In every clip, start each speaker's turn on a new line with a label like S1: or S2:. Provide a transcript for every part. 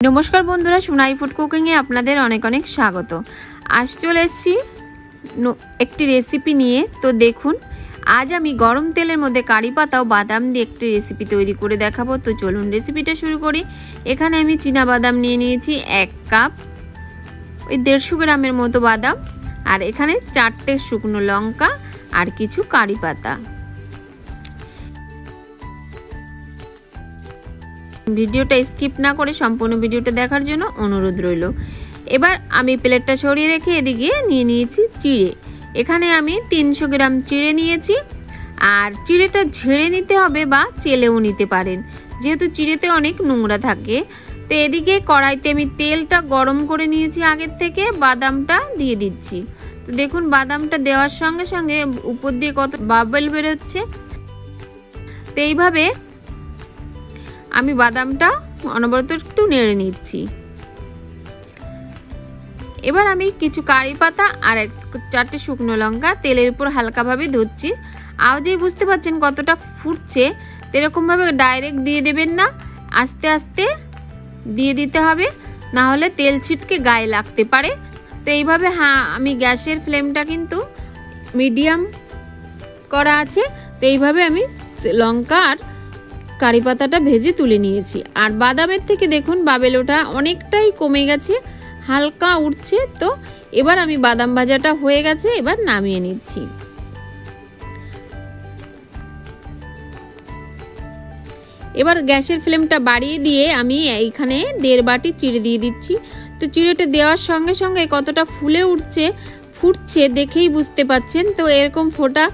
S1: नमस्कार बंधुरा सोनाई फूड कुकिंगे आपनादेर अनेक अनेक स्वागत। आज चले एसेछि एकटी रेसिपि निये। तो देखुन आज आमी गरम तेलेर मध्य कारी पाता ओ बादाम दिये एकटी रेसिपि तैरी करे देखाबो। तो चलुन रेसिपिटा शुरू करी। एखाने आमी चीना बादाम निये नियेछि 1 काप, ओई 150 ग्रामेर मतो बादाम, और एखाने 4टे शुकनो लंका और किछु कारी पाता। ভিডিওটা স্কিপ না করে সম্পূর্ণ ভিডিওটা দেখার জন্য অনুরোধ রইল। এবার আমি প্লেটটা সরিয়ে রেখে এদিকে নিয়ে নিয়েছি চিড়ে। এখানে আমি 300 গ্রাম চিড়ে নিয়েছি, আর চিড়েটা ঝেড়ে নিতে হবে বা চেলেও নিতে পারেন, যেহেতু চিড়েতে অনেক নোংরা থাকে। তো এদিকে কড়াইতে আমি তেলটা গরম করে নিয়েছি আগের থেকে, বাদামটা দিয়ে দিচ্ছি। তো দেখুন বাদামটা দেওয়ার সঙ্গে সঙ্গে উপর দিয়ে কত বাবল বের হচ্ছে। তো এইভাবে আমি বাদামটা অনবরত একটু নেড়ে নিচ্ছি। এবার আমি কিছু কারি পাতা আর 4টে শুকনো লঙ্কা তেলের উপর হালকাভাবে ধরছি। আওয়াজেই বুঝতে পারছেন কতটা ফুটছে। এরকম ভাবে ডাইরেক্ট দিয়ে দেবেন না, আস্তে আস্তে দিয়ে দিতে হবে, না হলে তেল ছিটকে গায়ে লাগতে পারে। তো এইভাবে আমি গ্যাসের ফ্লেমটা কিন্তু মিডিয়াম করা আছে। তো এইভাবে আমি লঙ্কা আর কারি পাতাটা ভেজে তুলে নিয়েছি। আর বাদামের থেকে দেখুন বাবেলোটা অনেকটাই কমে গেছে, হালকা উঠছে। তো এবার আমি বাদাম ভাজাটা হয়ে গেছে, এবার নামিয়ে নিচ্ছি। এবার গ্যাসের ফ্লেমটা বাড়িয়ে দিয়ে আমি এইখানে 1.5 বাটি চিড়ে দিয়ে দিচ্ছি। তো চিড়েটা দেওয়ার সঙ্গে সঙ্গে কতটা ফুলে ফুটছে দেখেই বুঝতে পাচ্ছেন। তো এরকম ফোঁটা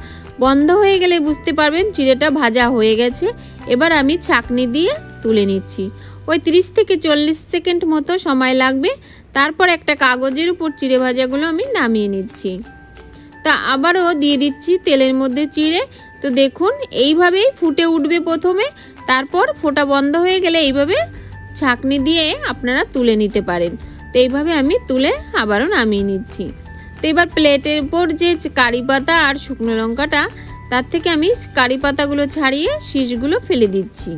S1: বন্ধ হয়ে গেলে বুঝতে পারবেন চিড়েটা ভাজা হয়ে গেছে। এবার আমি ছাঁকনি দিয়ে তুলে নিচ্ছি। ওই 30 থেকে 40 সেকেন্ড মতো সময় লাগবে। তারপর একটা কাগজের উপর চিড়ে ভাজাগুলো আমি নামিয়ে নিচ্ছি। তা আবারও দিয়ে দিচ্ছি তেলের মধ্যে চিড়ে। তো দেখুন এইভাবেই ফুটে উঠবে প্রথমে, তারপর ফোঁটা বন্ধ হয়ে গেলে এইভাবে ছাঁকনি দিয়ে আপনারা তুলে নিতে পারেন। তো এইভাবে আমি তুলে আবারও নামিয়ে নিচ্ছি। তো এবার প্লেটের উপর যে কারি পাতা আর শুকনো লঙ্কাটা, তার থেকে আমি কারি পাতাগুলো ছাড়িয়ে শীষগুলো ফেলে দিচ্ছি।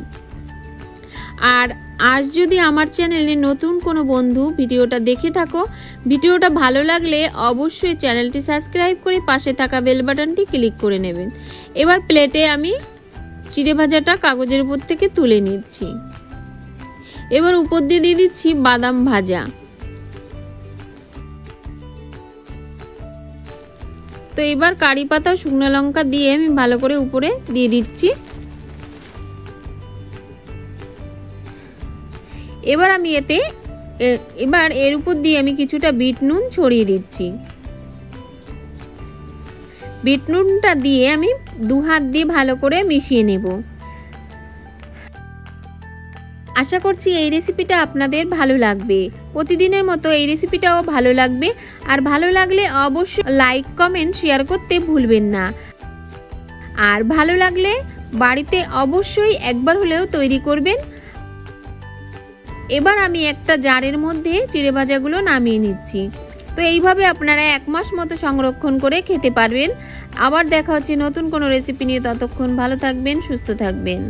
S1: আর আজ যদি আমার চ্যানেলে নতুন কোনো বন্ধু ভিডিওটা দেখে থাকো, ভিডিওটা ভালো লাগলে অবশ্যই চ্যানেলটি সাবস্ক্রাইব করে পাশে থাকা বেল বাটনটি ক্লিক করে নেবেন। এবার প্লেটে আমি চিড়ে ভাজাটা কাগজের উপর থেকে তুলে নিচ্ছি। এবার উপর দিয়ে দিয়ে দিচ্ছি বাদাম ভাজা। তো এবার কারি পাতা শুকনো লঙ্কা দিয়ে আমি ভালো করে উপরে দিয়ে দিচ্ছি। এবার আমি এর উপর দিয়ে আমি কিছুটা বিট নুন ছড়িয়ে দিচ্ছি। বিট নুনটা দিয়ে আমি 2 হাত দিয়ে ভালো করে মিশিয়ে নেব। আশা করছি এই রেসিপিটা আপনাদের ভালো লাগবে। প্রতিদিনের মতো এই রেসিপিটাও ভালো লাগবে। আর ভালো লাগলে অবশ্যই লাইক কমেন্ট শেয়ার করতে ভুলবেন না। আর ভালো লাগলে বাড়িতে অবশ্যই একবার হলেও তৈরি করবেন। এবার আমি একটা জারের মধ্যে চিড়ে ভাজাগুলো নামিয়ে নিচ্ছি। তো এইভাবে আপনারা 1 মাস মতো সংরক্ষণ করে খেতে পারবেন। আবার দেখা হচ্ছে নতুন কোনো রেসিপি নিয়ে। ততক্ষণ ভালো থাকবেন, সুস্থ থাকবেন।